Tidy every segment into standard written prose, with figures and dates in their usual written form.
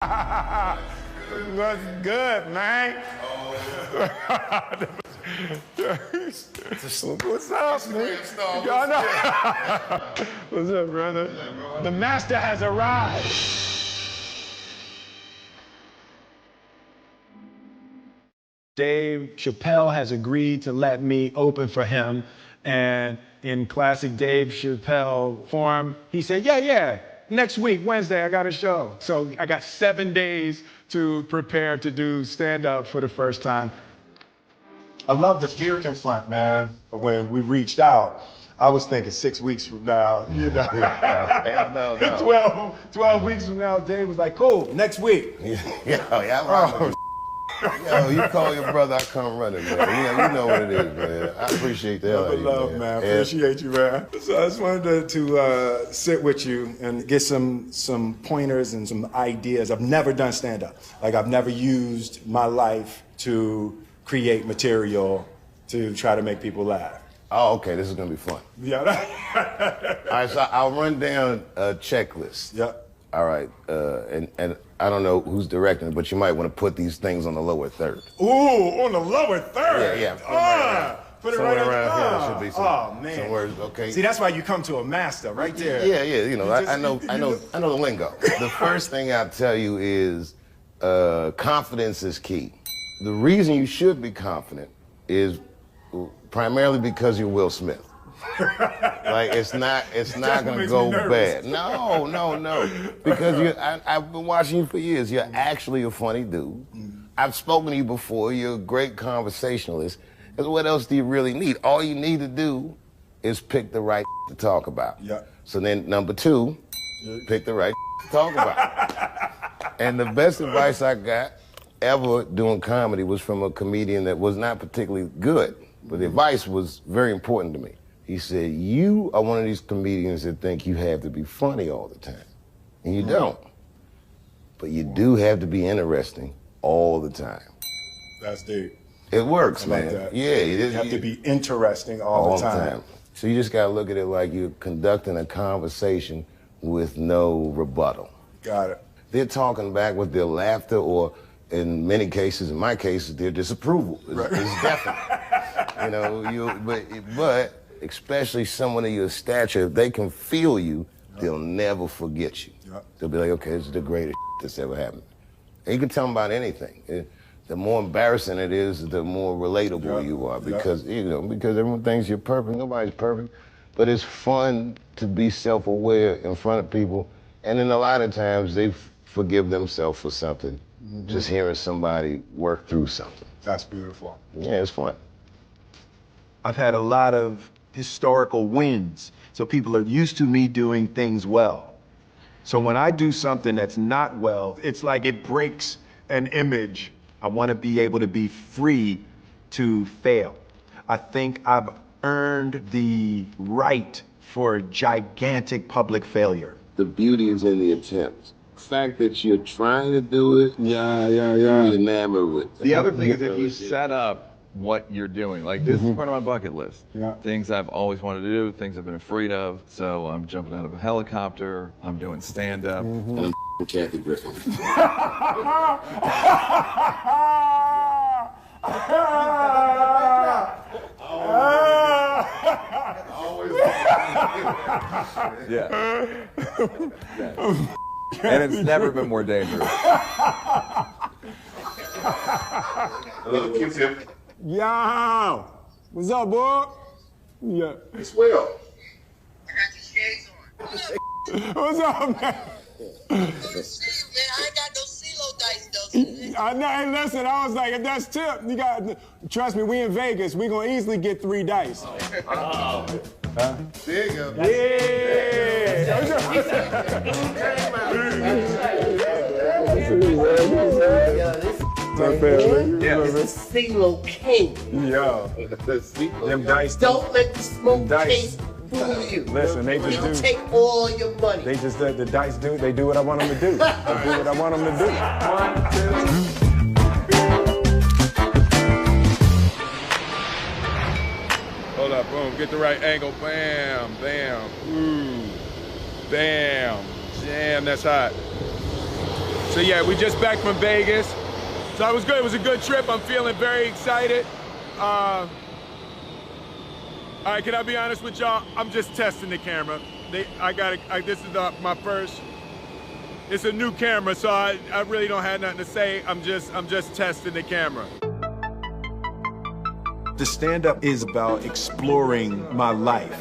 What's good, man? What's up, man? What's up, brother? The master has arrived. Dave Chappelle has agreed to let me open for him, and in classic Dave Chappelle form, he said, yeah, next week, Wednesday, I got a show. So I got 7 days to prepare to do stand-up for the first time. I love the fear confront, man. When we reached out, I was thinking 6 weeks from now, you know. No. 12 weeks from now, Dave was like, cool, next week. Yo, you call your brother, I come running, man. You know what it is, man. I appreciate that. Love, man. Appreciate you, man. So I just wanted to sit with you and get some pointers and some ideas. I've never done stand-up. Like, I've never used my life to create material to try to make people laugh. Oh, okay, this is gonna be fun. Yeah. All right, so I'll run down a checklist. Yep. All right, and I don't know who's directing it, but you might want to put these things on the lower third. Ooh, on the lower third? Yeah. Put it right around here. There should be some words, okay? See, that's why you come to a master, right there. Yeah, you know, I know the lingo. The first thing I'll tell you is confidence is key. The reason you should be confident is primarily because you're Will Smith. Like, it's not gonna go bad. No. Because I've been watching you for years. You're actually a funny dude. I've spoken to you before. You're a great conversationalist. Because what else do you really need? All you need to do is pick the right to talk about. Yeah. So then number 2, pick the right to talk about. And the best advice I got ever doing comedy was from a comedian that was not particularly good, but the advice was very important to me. He said, you are one of these comedians that think you have to be funny all the time. And you don't. But you do have to be interesting all the time. That's deep. It works, I like man. that. Yeah, You have to be interesting all the time. So you just gotta look at it like you're conducting a conversation with no rebuttal. Got it. They're talking back with their laughter, or in many cases, in my cases, their disapproval. It's definite. You know, but especially someone of your stature, if they can feel you, they'll never forget you. They'll be like, okay, this is the greatest that's ever happened. And you can tell them about anything. The more embarrassing it is, the more relatable you are, because because everyone thinks you're perfect. Nobody's perfect, but it's fun to be self-aware in front of people, and then a lot of times they forgive themselves for something. Just hearing somebody work through something. That's beautiful. Yeah, it's fun. I've had a lot of historical wins, so people are used to me doing things well. So when I do something that's not well, it's like it breaks an image. I want to be able to be free to fail. I think I've earned the right for gigantic public failure. The beauty is in the attempt. The fact that you're trying to do it, you're enamored with it. The other thing is if you set up what you're doing, like this is part of my bucket list. Things I've always wanted to do, things I've been afraid of. So I'm jumping out of a helicopter, I'm doing stand-up. And I'm Kathy Griffin. Yeah. And it's never been more dangerous. Hello, Q-tip. Yo! What's up, boy? Yeah. It's Will. I got your shades on. What's up, man? Man, I ain't got no CeeLo dice, though. I know, hey, listen, I was like, if that's tip, you got, trust me, we in Vegas, we gonna easily get 3 dice. There you go. This is CeeLo King. Yo. Them dice. Don't let the smoke Dice. taste fool you. Listen, they just They'll do. take all your money. They just, the dice do, they do what I want them to do. They do what I want them to do. Hold up, boom, get the right angle, bam, bam, ooh, bam, damn, that's hot. So yeah, we just back from Vegas. So it was good. It was a good trip. I'm feeling very excited. All right, can I be honest with y'all? I'm just testing the camera. This is my first. It's a new camera, so I really don't have nothing to say. I'm just testing the camera. The stand-up is about exploring my life,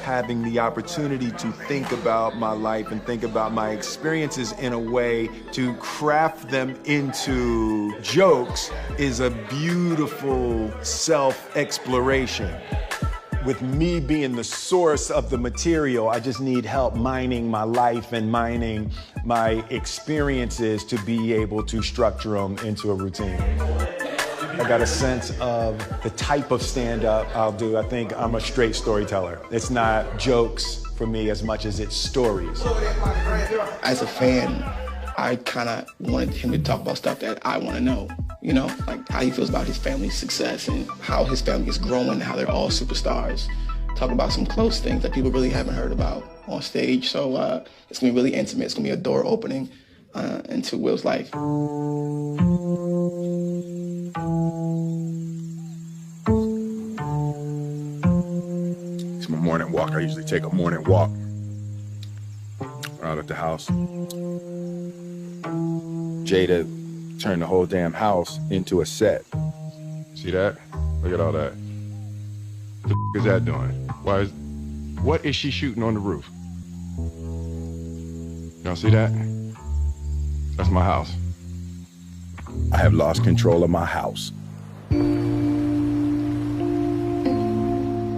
having the opportunity to think about my life and think about my experiences in a way to craft them into jokes is a beautiful self-exploration. With me being the source of the material, I just need help mining my life and mining my experiences to be able to structure them into a routine. I got a sense of the type of stand-up I'll do. I think I'm a straight storyteller. It's not jokes for me as much as it's stories. As a fan, I kind of wanted him to talk about stuff that I want to know. You know, like how he feels about his family's success and how his family is growing and how they're all superstars. Talk about some close things that people really haven't heard about on stage. So it's gonna be really intimate. It's gonna be a door opening into Will's life. It's my morning walk. I usually take a morning walk out at the house. Jada turned the whole damn house into a set. See that? Look at all that. What the f is that doing? What is she shooting on the roof? Y'all see that? That's my house. I have lost control of my house.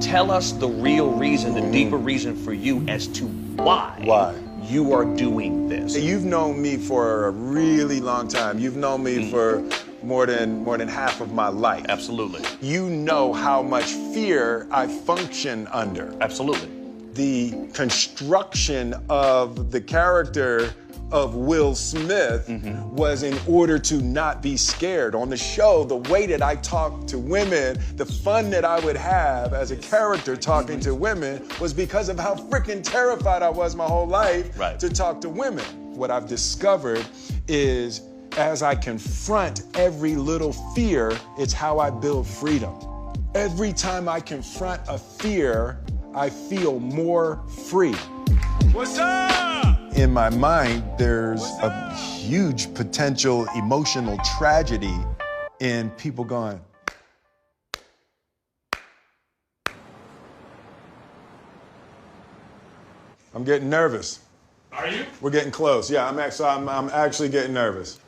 Tell us the real reason, the deeper reason for you as to why you are doing this. You've known me for a really long time. You've known me for more than half of my life. Absolutely. You know how much fear I function under. Absolutely. The construction of the character of Will Smith was in order to not be scared. On the show, the way that I talked to women, the fun that I would have as a character talking to women was because of how freaking terrified I was my whole life to talk to women. What I've discovered is as I confront every little fear, it's how I build freedom. Every time I confront a fear, I feel more free. What's up? In my mind, there's a huge potential emotional tragedy in people going, I'm getting nervous. Are you? We're getting close. Yeah, I'm actually getting nervous.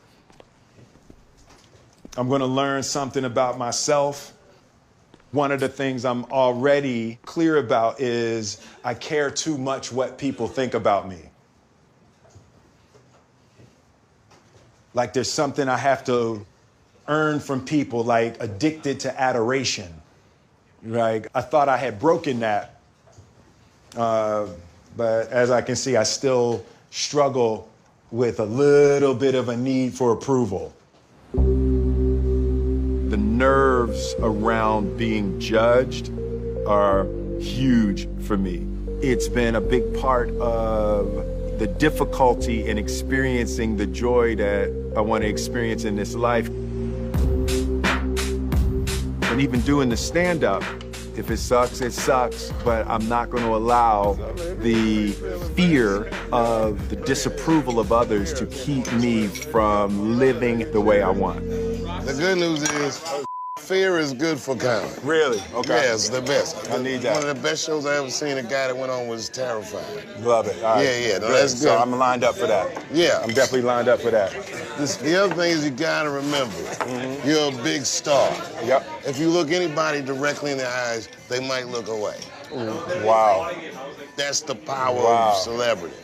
I'm gonna learn something about myself. One of the things I'm already clear about is I care too much what people think about me. Like there's something I have to earn from people, like addicted to adoration. Like I thought I had broken that, but as I can see, I still struggle with a little bit of a need for approval. The nerves around being judged are huge for me. It's been a big part of the difficulty in experiencing the joy that I want to experience in this life. And even doing the stand-up, if it sucks, it sucks, but I'm not going to allow the fear of the disapproval of others to keep me from living the way I want. The good news is, fear is good for comedy. Really? Okay. Yeah, it's the best. I need that. One of the best shows I ever seen, a guy that went on was terrified. Love it. All right. Yeah, no, that's good. So I'm lined up for that. Yeah. I'm definitely lined up for that. The other thing is you gotta remember, you're a big star. Yep. If you look anybody directly in the eyes, they might look away. Wow. That's the power of celebrity.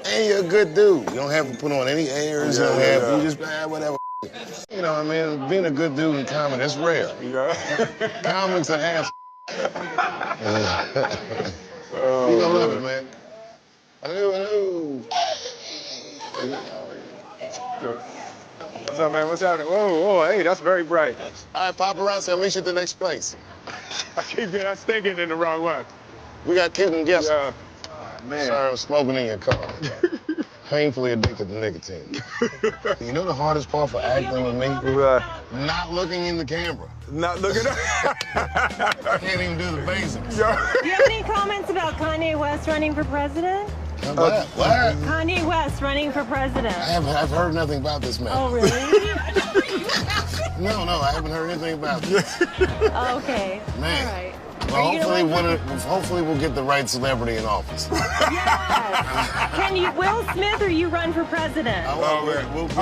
And you're a good dude. You don't have to put on any airs. You don't have to, you just, whatever. You know what I mean? Being a good dude in comedy, that's rare. Yeah. Comics are ass. You gonna love it, man. Hello. What's up, man? What's happening? Whoa, hey, that's very bright. All right, paparazzi, I'll meet you at the next place. I keep thinking in the wrong one. We got Kitten guests. Yeah. Man. Sorry, I'm smoking in your car. painfully addicted to nicotine. You know the hardest part for acting with me? Not looking in the camera. Not looking at I can't even do the basics. Do you have any comments about Kanye West running for president? What? Kanye West running for president. I've heard nothing about this man. Oh, really? No, I haven't heard anything about this. Okay. Man. All right. Well, hopefully we'll get the right celebrity in office. Yes. Can you, Will Smith, or you run for president?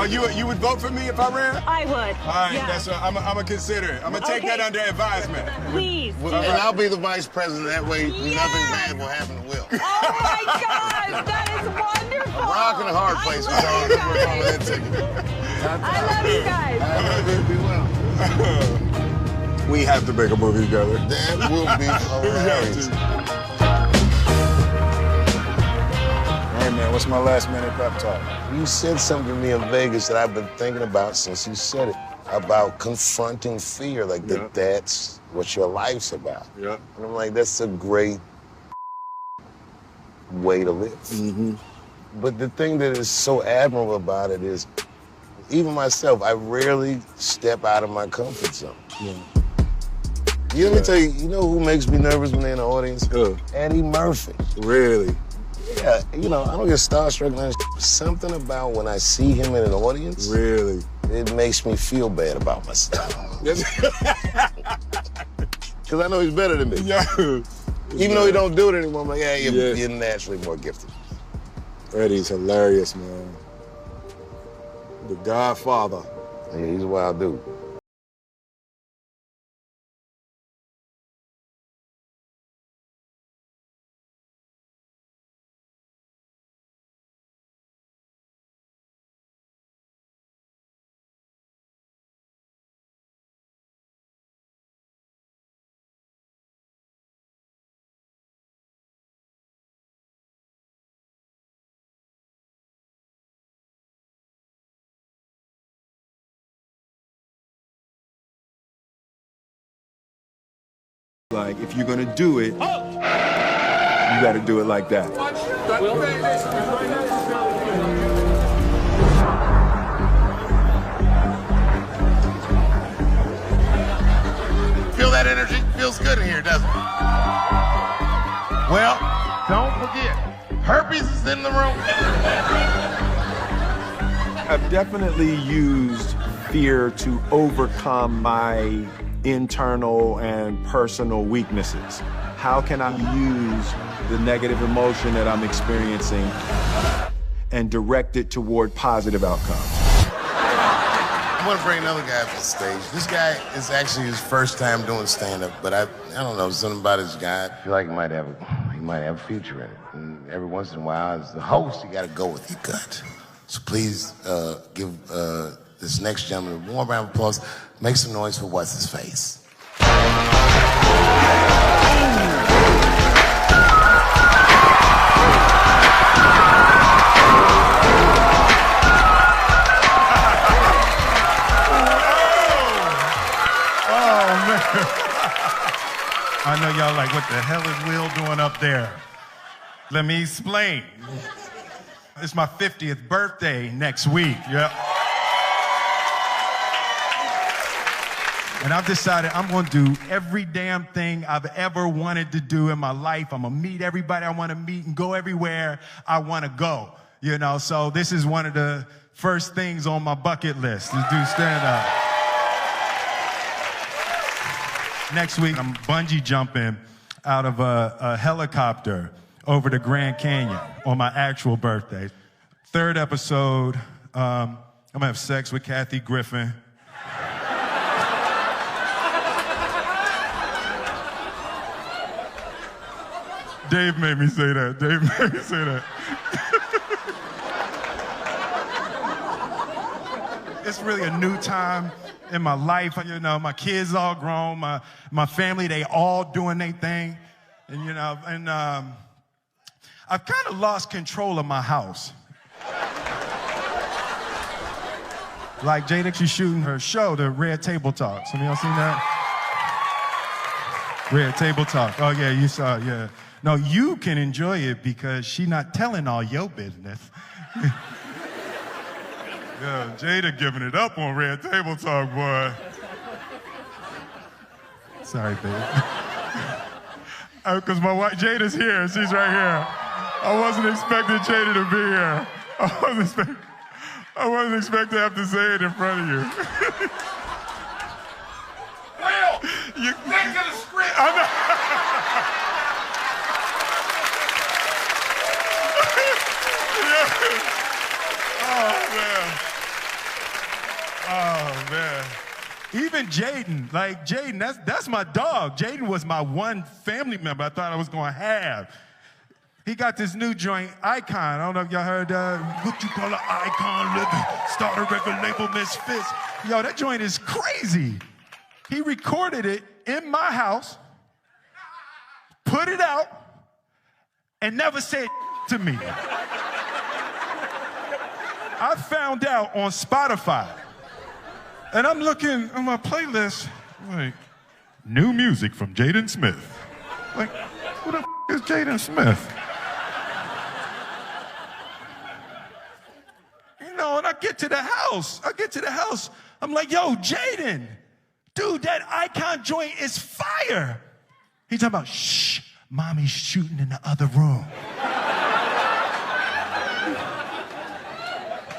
You would vote for me if I ran? I would. All right, Yeah. that's what I'm gonna consider it. I'm gonna take that under advisement. Please. And I'll be the vice president. That way, nothing bad will happen to Will. Oh my gosh, that is wonderful. A rock and a hard place. I love you guys. I love you. Be well. We have to make a movie together. That will be hilarious. Hey man, what's my last minute pep talk? You said something to me in Vegas that I've been thinking about since you said it, about confronting fear, like that's what your life's about. Yeah. And I'm like, that's a great way to live. Mm-hmm. But the thing that is so admirable about it is, even myself, I rarely step out of my comfort zone. Yeah. Let me tell you, you know who makes me nervous when they're in the audience? Who? Eddie Murphy. Really? Yeah, I don't get starstruck. Something about when I see him in an audience, Really? it makes me feel bad about myself. Because I know he's better than me. Yeah. Even though he don't do it anymore, I'm like, yeah, you're naturally more gifted. Eddie's hilarious, man. The Godfather. Yeah, he's a wild dude. Like, if you're gonna do it, you gotta do it like that. Feel that energy? Feels good in here, doesn't it? Well, don't forget, herpes is in the room. I've definitely used fear to overcome my internal and personal weaknesses. How can I use the negative emotion that I'm experiencing and direct it toward positive outcomes? I want to bring another guy up to the stage. This guy is actually his first time doing stand-up, but I don't know, something about this guy. I feel like he might have a future in it. And every once in a while, as the host, you got to go with your gut. So please give this next gentleman a warm round of applause. Make some noise for what's his face. I know y'all like, what the hell is Will doing up there? Let me explain. It's my 50th birthday next week. Yep. And I've decided I'm going to do every damn thing I've ever wanted to do in my life. I'm going to meet everybody I want to meet and go everywhere I want to go. So this is one of the first things on my bucket list, to do stand-up. Next week, I'm bungee jumping out of a helicopter over the Grand Canyon on my actual birthday. Third episode, I'm going to have sex with Kathy Griffin. Dave made me say that. Dave made me say that. It's really a new time in my life. My kids all grown, my family, they all doing their thing. And I've kind of lost control of my house. Like Jada, she's shooting her show, the Red Table Talks. Have y'all seen that? Red Table Talk. Oh yeah, you saw it, yeah. No, you can enjoy it because she not telling all your business. Yeah, Jada giving it up on Red Table Talk, boy. Sorry, babe. Because my wife, Jada's here. She's right here. I wasn't expecting Jada to be here. I wasn't expecting to have to say it in front of you. Will, back to the script. I know. Oh, man. Even Jaden, like Jaden, that's my dog. Jaden was my one family member I thought I was going to have. He got this new joint, Icon. I don't know if y'all heard what you call an icon living. Start a record label, Misfits. Yo, that joint is crazy. He recorded it in my house, put it out, and never said to me. I found out on Spotify. And I'm looking on my playlist, like, new music from Jaden Smith. Like, who the is Jaden Smith? You know, and I get to the house. I'm like, yo, Jaden, dude, that Icon joint is fire. He's talking about, shh, mommy's shooting in the other room.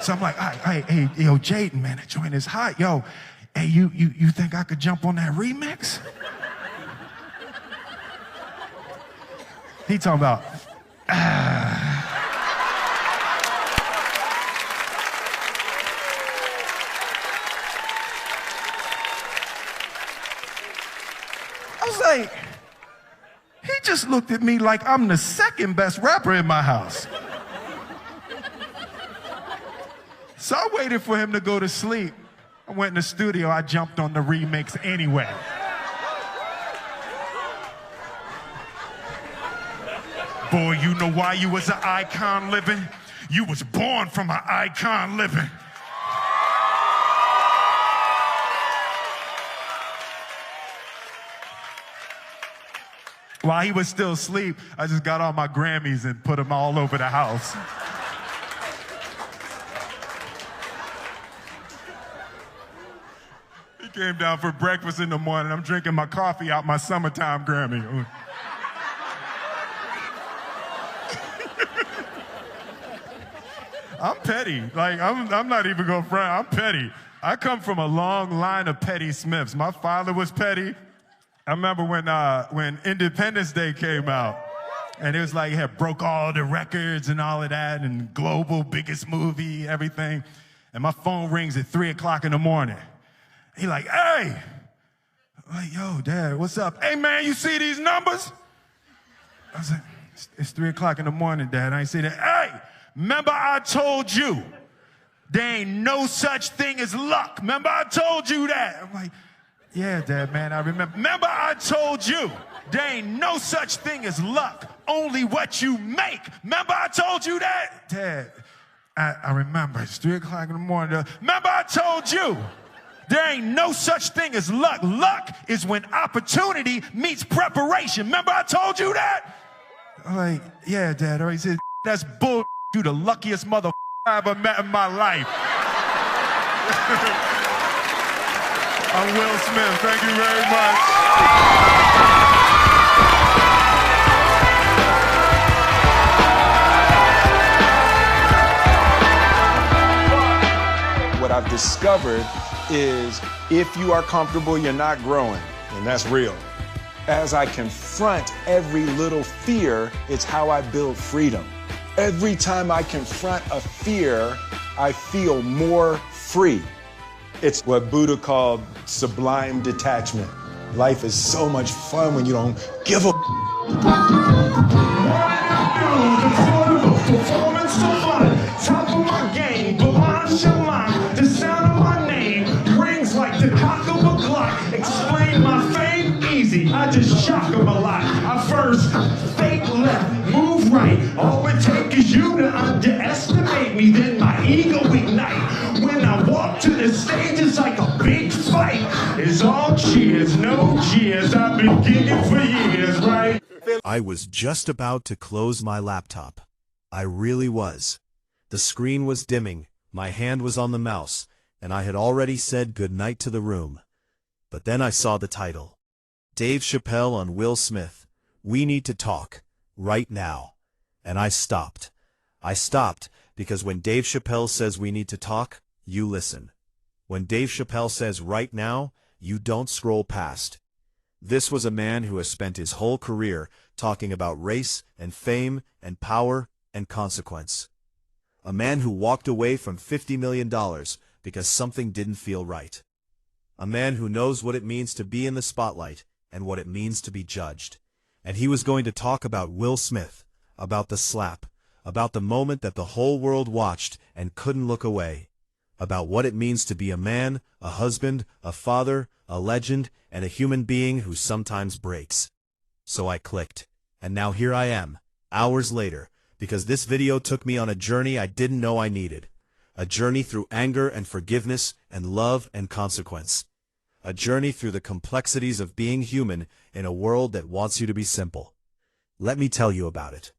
So I'm like, hey, yo, Jaden, man, that joint is hot. Yo, hey, you think I could jump on that remix? He talking about, I was like, he just looked at me like I'm the second best rapper in my house. So I waited for him to go to sleep. I went in the studio, I jumped on the remix anyway. Boy, you know why you was an icon living? You was born from an icon living. While he was still asleep, I just got all my Grammys and put them all over the house. He came down for breakfast in the morning. I'm drinking my coffee out my summertime Grammy. I'm petty. Like, I'm not even gonna front. I'm petty. I come from a long line of petty Smiths. My father was petty. I remember when Independence Day came out, and it was like, it had broke all the records and all of that, and global biggest movie, everything. And my phone rings at 3 o'clock in the morning. He like, hey. I'm like, yo, Dad, what's up? Hey, man, you see these numbers? I was like, it's 3 o'clock in the morning, Dad. I ain't see that. Hey, remember I told you there ain't no such thing as luck. Remember I told you that? I'm like, yeah, Dad, man, I remember. Remember I told you there ain't no such thing as luck, only what you make. Remember I told you that? Dad, I remember. It's 3 o'clock in the morning. Remember I told you there ain't no such thing as luck. Luck is when opportunity meets preparation. Remember I told you that? I'm like, yeah, Dad. He said, that's bull. You the luckiest mother I ever met in my life. I'm Will Smith. Thank you very much. What I've discovered is if you are comfortable, you're not growing, and that's real. As I confront every little fear, it's how I build freedom. Every time I confront a fear, I feel more free. It's what Buddha called sublime detachment. Life is so much fun when you don't give a Performance so fun, top of my game, the sound of my name rings like the cock of a clock. Explain my fame easy, I just shock them a lot. I first fake left, move right. All it takes is you to underestimate me, then my ego ignite. When I walk to the stage, it's like a big fight. It's all cheers, no cheers. I've been gigging for years, right? I was just about to close my laptop. I really was. The screen was dimming, my hand was on the mouse, and I had already said goodnight to the room. But then I saw the title. Dave Chappelle on Will Smith. We need to talk. Right now. And I stopped. I stopped because when Dave Chappelle says we need to talk, you listen. When Dave Chappelle says right now, you don't scroll past. This was a man who has spent his whole career talking about race and fame and power and consequence. A man who walked away from $50 million because something didn't feel right. A man who knows what it means to be in the spotlight and what it means to be judged. And he was going to talk about Will Smith, about the slap, about the moment that the whole world watched and couldn't look away, about what it means to be a man, a husband, a father, a legend, and a human being who sometimes breaks. So I clicked, and now here I am, hours later, because this video took me on a journey I didn't know I needed. A journey through anger and forgiveness and love and consequence. A journey through the complexities of being human in a world that wants you to be simple. Let me tell you about it.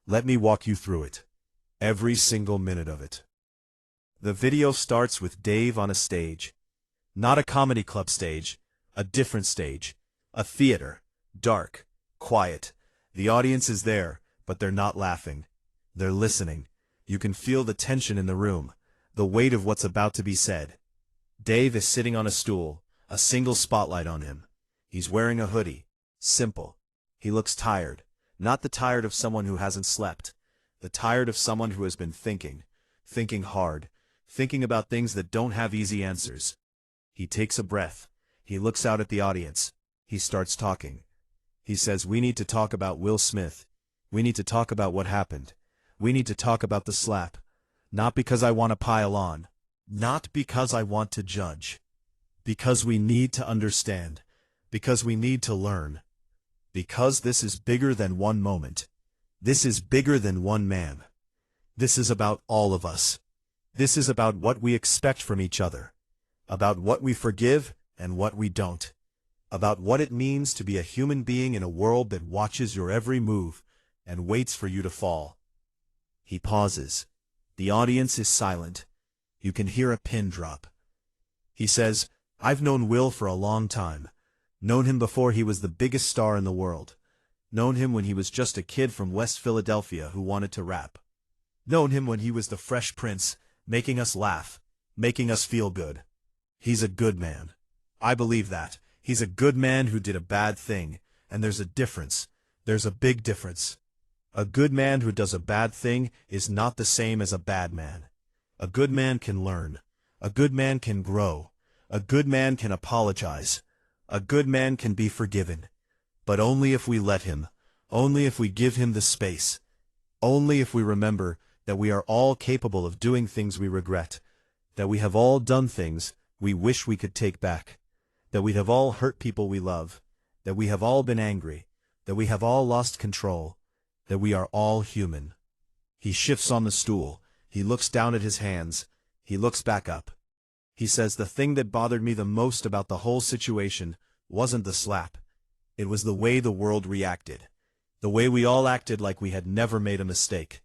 Let me walk you through it. Every single minute of it. The video starts with Dave on a stage. Not a comedy club stage, a different stage. A theater. Dark. Quiet. The audience is there, but they're not laughing. They're listening. You can feel the tension in the room, the weight of what's about to be said. Dave is sitting on a stool, a single spotlight on him. He's wearing a hoodie. Simple. He looks tired. Not the tired of someone who hasn't slept. The tired of someone who has been thinking. Thinking hard. Thinking about things that don't have easy answers. He takes a breath. He looks out at the audience. He starts talking. He says, we need to talk about Will Smith. We need to talk about what happened. We need to talk about the slap. Not because I want to pile on. Not because I want to judge. Because we need to understand. Because we need to learn. Because this is bigger than one moment. This is bigger than one man. This is about all of us. This is about what we expect from each other. About what we forgive and what we don't. About what it means to be a human being in a world that watches your every move and waits for you to fall. He pauses. The audience is silent. You can hear a pin drop. He says, I've known Will for a long time. Known him before he was the biggest star in the world. Known him when he was just a kid from West Philadelphia who wanted to rap. Known him when he was the Fresh Prince, making us laugh, making us feel good. He's a good man. I believe that. He's a good man who did a bad thing, and there's a difference. There's a big difference. A good man who does a bad thing is not the same as a bad man. A good man can learn. A good man can grow. A good man can apologize. A good man can be forgiven. But only if we let him. Only if we give him the space. Only if we remember that we are all capable of doing things we regret. That we have all done things we wish we could take back. That we have all hurt people we love. That we have all been angry. That we have all lost control. That we are all human. He shifts on the stool. He looks down at his hands. He looks back up. He says the thing that bothered me the most about the whole situation wasn't the slap. It was the way the world reacted. The way we all acted like we had never made a mistake.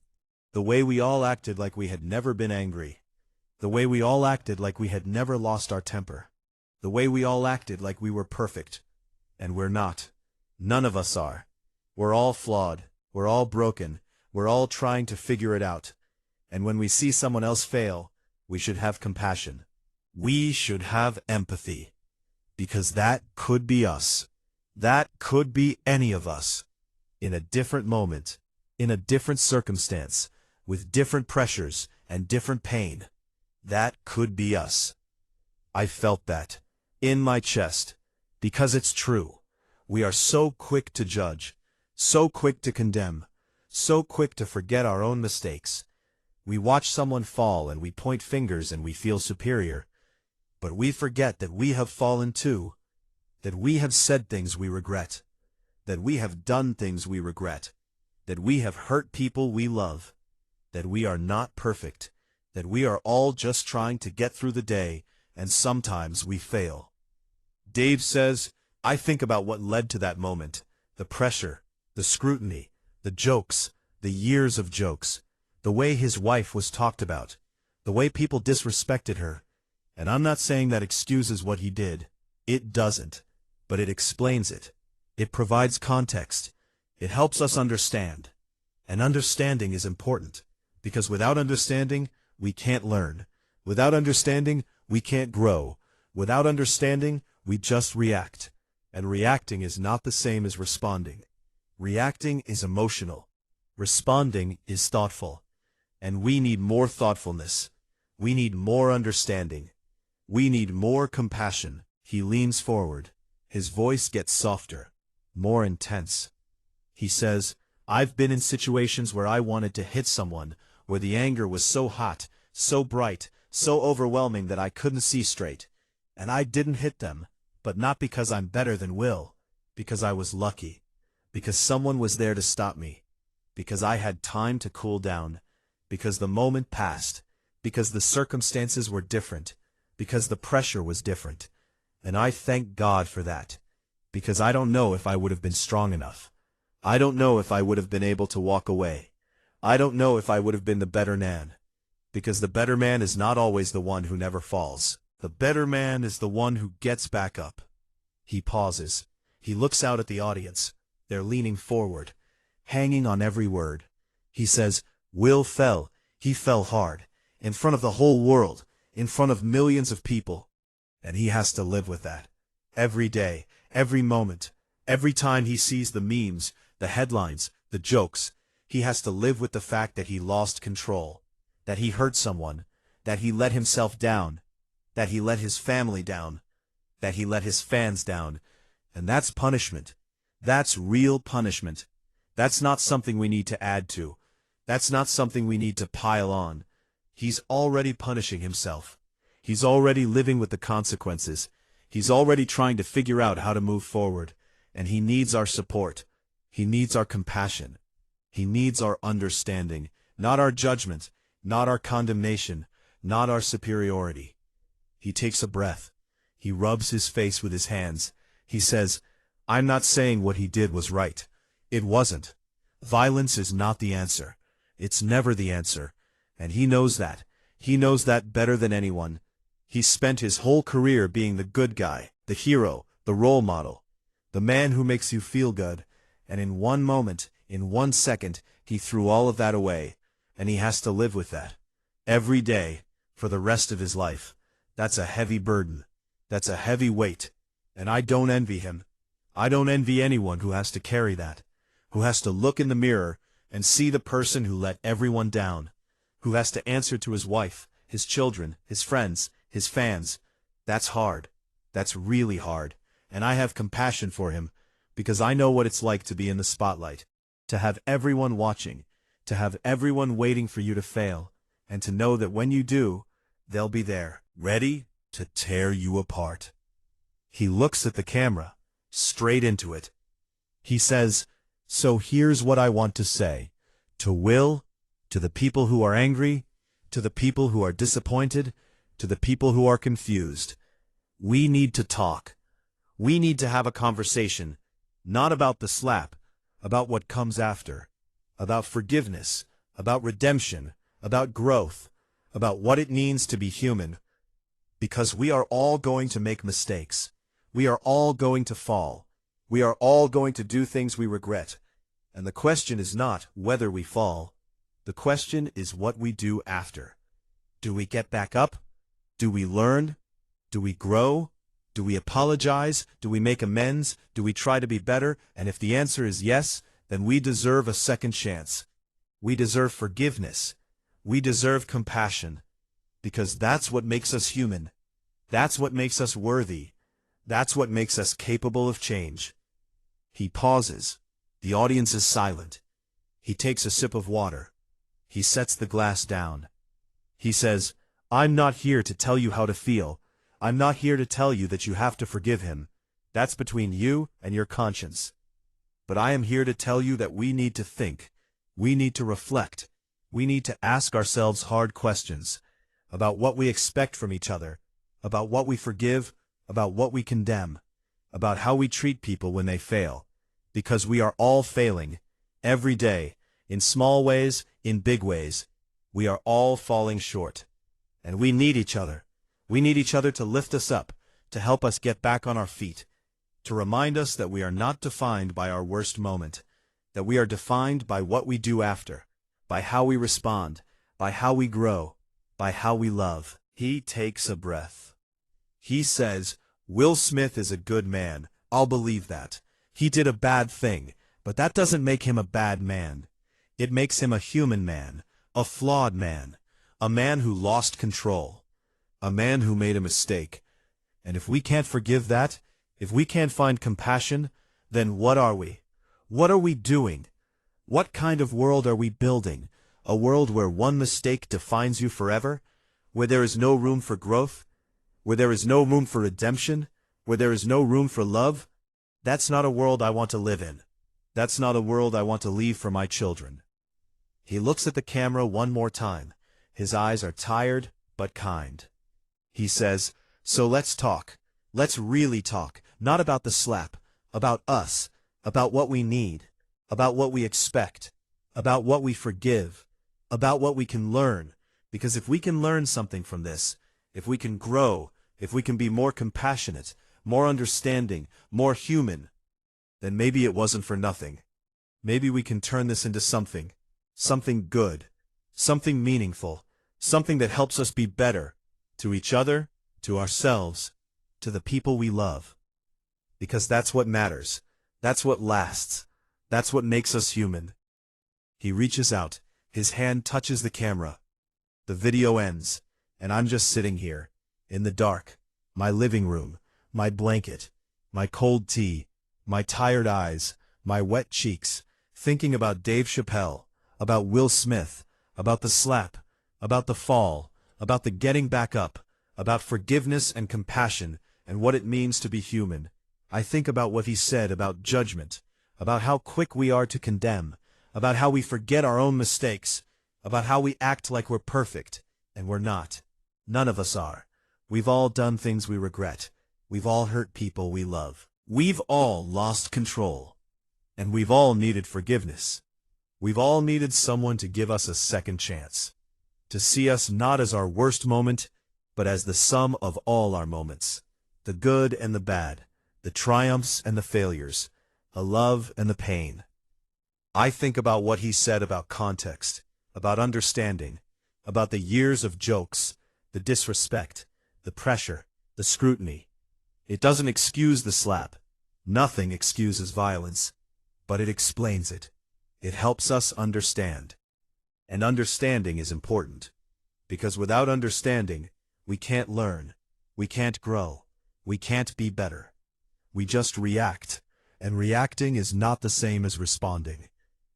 The way we all acted like we had never been angry. The way we all acted like we had never lost our temper. The way we all acted like we were perfect. And we're not. None of us are. We're all flawed. We're all broken. We're all trying to figure it out. And when we see someone else fail, we should have compassion. We should have empathy. Because that could be us. That could be any of us. In a different moment, in a different circumstance, with different pressures and different pain. That could be us. I felt that. In my chest. Because it's true. We are so quick to judge. So quick to condemn. So quick to forget our own mistakes. We watch someone fall and we point fingers and we feel superior. But we forget that we have fallen too. That we have said things we regret. That we have done things we regret. That we have hurt people we love. That we are not perfect. That we are all just trying to get through the day, and sometimes we fail. Dave says, I think about what led to that moment. The pressure, The scrutiny, the jokes, the years of jokes, the way his wife was talked about, the way people disrespected her. And I'm not saying that excuses what he did. It doesn't. But it explains it. It provides context. It helps us understand. And understanding is important, because without understanding, we can't learn. Without understanding, we can't grow. Without understanding, we just react. And reacting is not the same as responding. Reacting is emotional. Responding is thoughtful. And we need more thoughtfulness. We need more understanding. We need more compassion. He leans forward. His voice gets softer, more intense. He says, I've been in situations where I wanted to hit someone, where the anger was so hot, so bright, so overwhelming that I couldn't see straight. And I didn't hit them, but not because I'm better than Will, because I was lucky, because someone was there to stop me, because I had time to cool down, because the moment passed, because the circumstances were different, because the pressure was different. And I thank God for that, because I don't know if I would have been strong enough. I don't know if I would have been able to walk away. I don't know if I would have been the better man, because the better man is not always the one who never falls. The better man is the one who gets back up. He pauses. He looks out at the audience. They're leaning forward, hanging on every word. He says, Will fell. He fell hard, in front of the whole world, in front of millions of people. And he has to live with that. Every day, every moment, every time he sees the memes, the headlines, the jokes, he has to live with the fact that he lost control, that he hurt someone, that he let himself down, that he let his family down, that he let his fans down. And that's punishment. That's real punishment. That's not something we need to add to. That's not something we need to pile on. He's already punishing himself. He's already living with the consequences. He's already trying to figure out how to move forward. And he needs our support. He needs our compassion. He needs our understanding, not our judgment, not our condemnation, not our superiority. He takes a breath. He rubs his face with his hands. He says, I'm not saying what he did was right. It wasn't. Violence is not the answer. It's never the answer. And he knows that. He knows that better than anyone. He spent his whole career being the good guy, the hero, the role model, the man who makes you feel good. And in one moment, in 1 second, he threw all of that away. And he has to live with that. Every day, for the rest of his life. That's a heavy burden. That's a heavy weight. And I don't envy him. I don't envy anyone who has to carry that. Who has to look in the mirror and see the person who let everyone down. Who has to answer to his wife, his children, his friends, his fans. That's hard. That's really hard. And I have compassion for him, because I know what it's like to be in the spotlight, to have everyone watching, to have everyone waiting for you to fail, and to know that when you do, they'll be there, ready to tear you apart. He looks at the camera, straight into it. He says, so here's what I want to say. To Will, to the people who are angry, to the people who are disappointed, to the people who are confused. We need to talk. We need to have a conversation, not about the slap, about what comes after, about forgiveness, about redemption, about growth, about what it means to be human. Because we are all going to make mistakes. We are all going to fall. We are all going to do things we regret. And the question is not whether we fall. The question is what we do after. Do we get back up? Do we learn? Do we grow? Do we apologize? Do we make amends? Do we try to be better? And if the answer is yes, then we deserve a second chance. We deserve forgiveness. We deserve compassion. Because that's what makes us human. That's what makes us worthy. That's what makes us capable of change. He pauses. The audience is silent. He takes a sip of water. He sets the glass down. He says, I'm not here to tell you how to feel. I'm not here to tell you that you have to forgive him. That's between you and your conscience. But I am here to tell you that we need to think. We need to reflect. We need to ask ourselves hard questions about what we expect from each other, about what we forgive, about what we condemn, about how we treat people when they fail. because we are all failing, every day, in small ways, in big ways. We are all falling short. And we need each other. We need each other to lift us up, to help us get back on our feet, to remind us that we are not defined by our worst moment, that we are defined by what we do after, by how we respond, by how we grow, by how we love. He takes a breath. He says, Will Smith is a good man. I'll believe that. He did a bad thing, but that doesn't make him a bad man. It makes him a human man, a flawed man, a man who lost control, a man who made a mistake. And if we can't forgive that, if we can't find compassion, then what are we? What are we doing? What kind of world are we building? A world where one mistake defines you forever? Where there is no room for growth? Where there is no room for redemption? Where there is no room for love? That's not a world I want to live in. That's not a world I want to leave for my children. He looks at the camera one more time. His eyes are tired, but kind. He says, So let's talk. Let's really talk. Not about the slap. About us. About what we need. About what we expect. About what we forgive. About what we can learn. Because if we can learn something from this, if we can grow, if we can be more compassionate, more understanding, more human, then maybe it wasn't for nothing. Maybe we can turn this into something good, something meaningful, something that helps us be better, to each other, to ourselves, to the people we love. Because that's what matters. That's what lasts. That's what makes us human. He reaches out, his hand touches the camera. The video ends, and I'm just sitting here, in the dark, my living room, my blanket, my cold tea, my tired eyes, my wet cheeks, thinking about Dave Chappelle, about Will Smith, about the slap, about the fall, about the getting back up, about forgiveness and compassion and what it means to be human. I think about what he said about judgment, about how quick we are to condemn, about how we forget our own mistakes, about how we act like we're perfect, and we're not. None of us are. We've all done things we regret. We've all hurt people we love. We've all lost control. And we've all needed forgiveness. We've all needed someone to give us a second chance. To see us not as our worst moment, but as the sum of all our moments. The good and the bad, the triumphs and the failures, the love and the pain. I think about what he said about context, about understanding, about the years of jokes, the disrespect, the pressure, the scrutiny. It doesn't excuse the slap. Nothing excuses violence, but it explains it. It helps us understand. And understanding is important, because without understanding, we can't learn, we can't grow, we can't be better. We just react, and reacting is not the same as responding.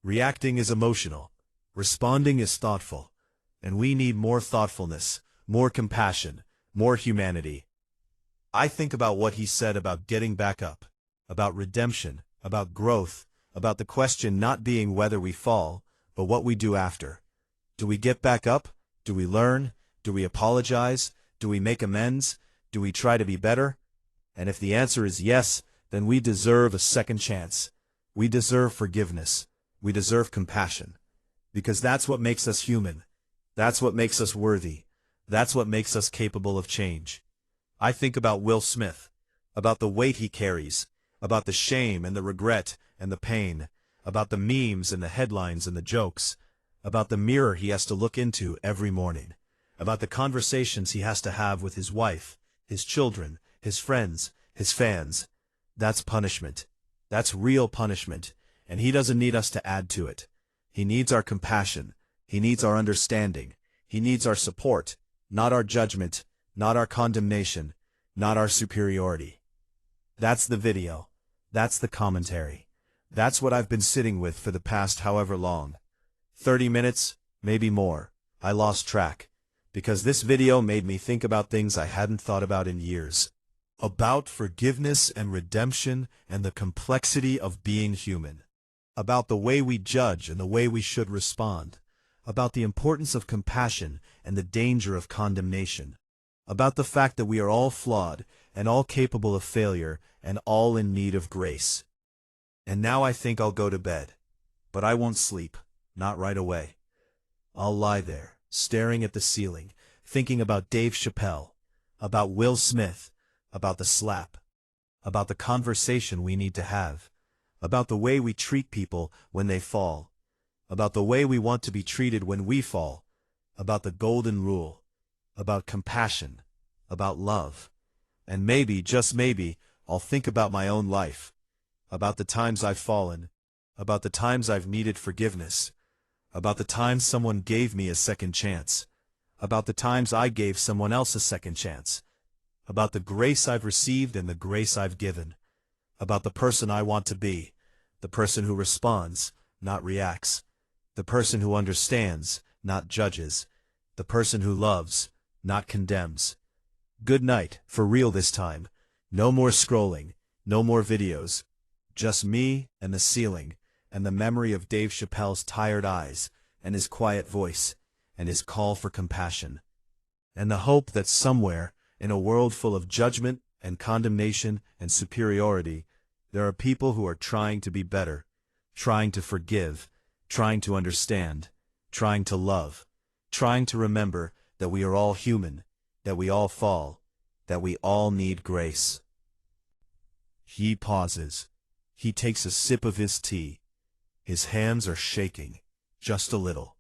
Reacting is emotional, responding is thoughtful, and we need more thoughtfulness, more compassion, more humanity. I think about what he said about getting back up, about redemption, about growth, about the question not being whether we fall, but what we do after. Do we get back up? Do we learn? Do we apologize? Do we make amends? Do we try to be better? And if the answer is yes, then we deserve a second chance. We deserve forgiveness. We deserve compassion. Because that's what makes us human. That's what makes us worthy. That's what makes us capable of change. I think about Will Smith, about the weight he carries, about the shame and the regret and the pain, about the memes and the headlines and the jokes, about the mirror he has to look into every morning, about the conversations he has to have with his wife, his children, his friends, his fans. That's punishment. That's real punishment, and he doesn't need us to add to it. He needs our compassion. He needs our understanding. He needs our support, not our judgment, not our condemnation, not our superiority. That's the video. That's the commentary. That's what I've been sitting with for the past however long. 30 minutes, maybe more. I lost track. Because this video made me think about things I hadn't thought about in years. About forgiveness and redemption and the complexity of being human. About the way we judge and the way we should respond. About the importance of compassion and the danger of condemnation. About the fact that we are all flawed and all capable of failure and all in need of grace. And now I think I'll go to bed. But I won't sleep, not right away. I'll lie there, staring at the ceiling, thinking about Dave Chappelle, about Will Smith, about the slap, about the conversation we need to have, about the way we treat people when they fall, about the way we want to be treated when we fall, about the golden rule, about compassion, about love. And maybe, just maybe, I'll think about my own life, about the times I've fallen, about the times I've needed forgiveness, about the times someone gave me a second chance, about the times I gave someone else a second chance, about the grace I've received and the grace I've given, about the person I want to be, the person who responds, not reacts, the person who understands, not judges, the person who loves, not condemns. Good night, for real this time. No more scrolling, no more videos. Just me and the ceiling, and the memory of Dave Chappelle's tired eyes, and his quiet voice, and his call for compassion. And the hope that somewhere, in a world full of judgment and condemnation and superiority, there are people who are trying to be better, trying to forgive, trying to understand, trying to love, trying to remember that we are all human, that we all fall, that we all need grace. He pauses. He takes a sip of his tea. His hands are shaking, just a little.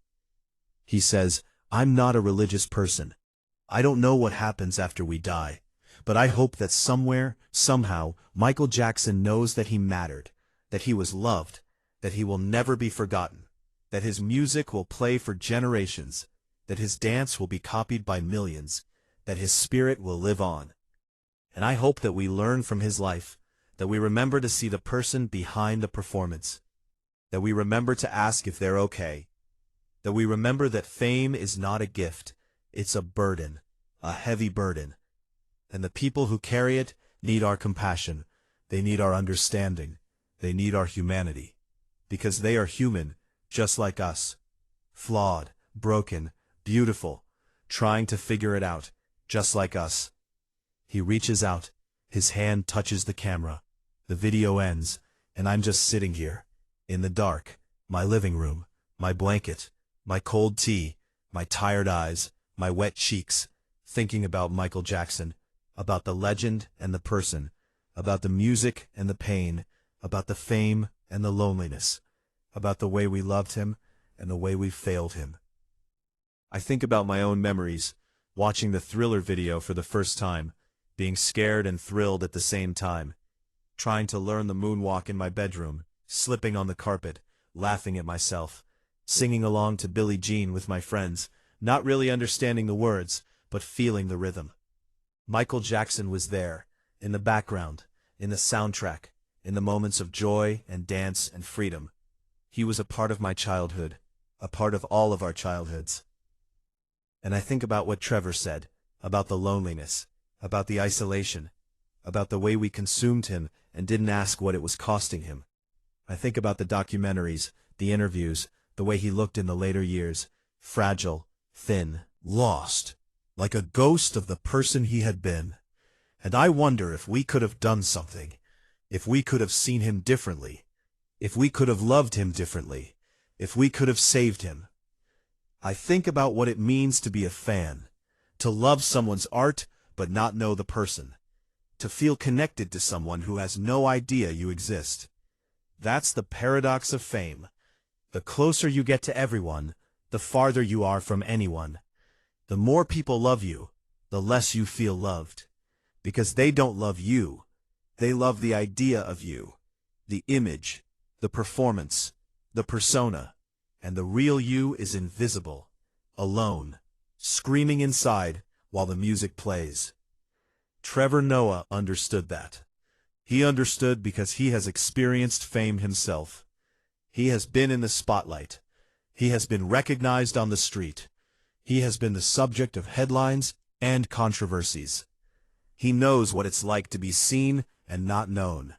He says, "I'm not a religious person. I don't know what happens after we die, but I hope that somewhere, somehow, Michael Jackson knows that he mattered, that he was loved, that he will never be forgotten, that his music will play for generations, that his dance will be copied by millions, that his spirit will live on. And I hope that we learn from his life, that we remember to see the person behind the performance, that we remember to ask if they're okay, that we remember that fame is not a gift, it's a burden, a heavy burden. And the people who carry it need our compassion, they need our understanding, they need our humanity, because they are human, just like us, flawed, broken, beautiful, trying to figure it out, just like us." He reaches out, his hand touches the camera, the video ends, and I'm just sitting here, in the dark, my living room, my blanket, my cold tea, my tired eyes, my wet cheeks, thinking about Michael Jackson, about the legend and the person, about the music and the pain, about the fame and the loneliness, about the way we loved him and the way we failed him. I think about my own memories, watching the Thriller video for the first time, being scared and thrilled at the same time, trying to learn the moonwalk in my bedroom, slipping on the carpet, laughing at myself, singing along to Billie Jean with my friends, not really understanding the words, but feeling the rhythm. Michael Jackson was there, in the background, in the soundtrack, in the moments of joy and dance and freedom. He was a part of my childhood, a part of all of our childhoods. And I think about what Trevor said, about the loneliness, about the isolation, about the way we consumed him and didn't ask what it was costing him. I think about the documentaries, the interviews, the way he looked in the later years, fragile, thin, lost, like a ghost of the person he had been. And I wonder if we could have done something, if we could have seen him differently, if we could have loved him differently, if we could have saved him. I think about what it means to be a fan, to love someone's art but not know the person, to feel connected to someone who has no idea you exist. That's the paradox of fame. The closer you get to everyone, the farther you are from anyone. The more people love you, the less you feel loved. Because they don't love you. They love the idea of you, the image, the performance, the persona, and the real you is invisible, alone, screaming inside while the music plays. Trevor Noah understood that. He understood because he has experienced fame himself. He has been in the spotlight. He has been recognized on the street. He has been the subject of headlines and controversies. He knows what it's like to be seen and not known.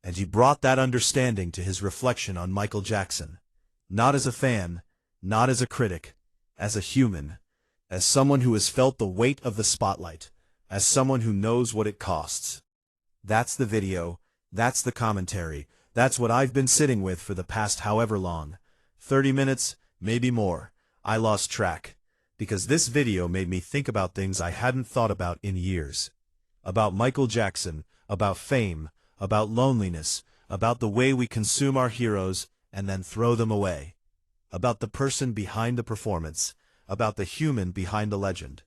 And he brought that understanding to his reflection on Michael Jackson. Not as a fan, not as a critic, as a human, as someone who has felt the weight of the spotlight, as someone who knows what it costs. That's the video, that's the commentary, That's what I've been sitting with for the past however long. 30 minutes, maybe more. I lost track. Because this video made me think about things I hadn't thought about in years. About Michael Jackson, about fame, about loneliness, about the way we consume our heroes and then throw them away. About the person behind the performance, about the human behind the legend.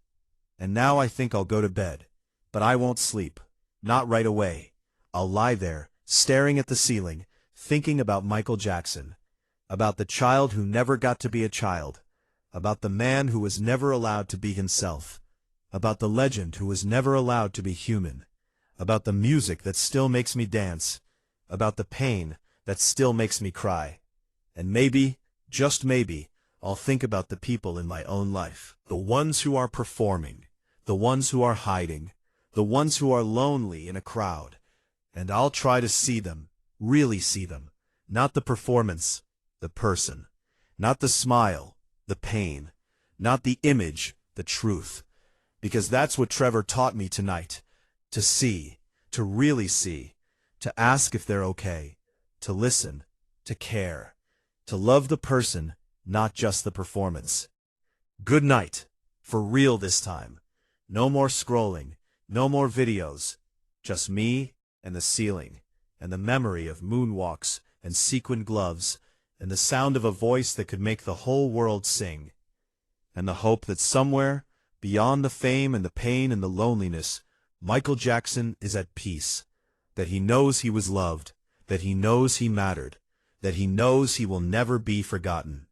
And now I think I'll go to bed. But I won't sleep. Not right away. I'll lie there, staring at the ceiling, thinking about Michael Jackson. About the child who never got to be a child. About the man who was never allowed to be himself. About the legend who was never allowed to be human. About the music that still makes me dance. About the pain that still makes me cry. And maybe, just maybe, I'll think about the people in my own life. The ones who are performing. The ones who are hiding. The ones who are lonely in a crowd. And I'll try to see them, really see them. Not the performance, the person. Not the smile, the pain. Not the image, the truth. Because that's what Trevor taught me tonight. To see, to really see. To ask if they're okay. To listen, to care. To love the person, not just the performance. Good night. For real this time. No more scrolling. No more videos. Just me and the ceiling, and the memory of moonwalks and sequined gloves, and the sound of a voice that could make the whole world sing, and the hope that somewhere, beyond the fame and the pain and the loneliness, Michael Jackson is at peace, that he knows he was loved, that he knows he mattered, that he knows he will never be forgotten.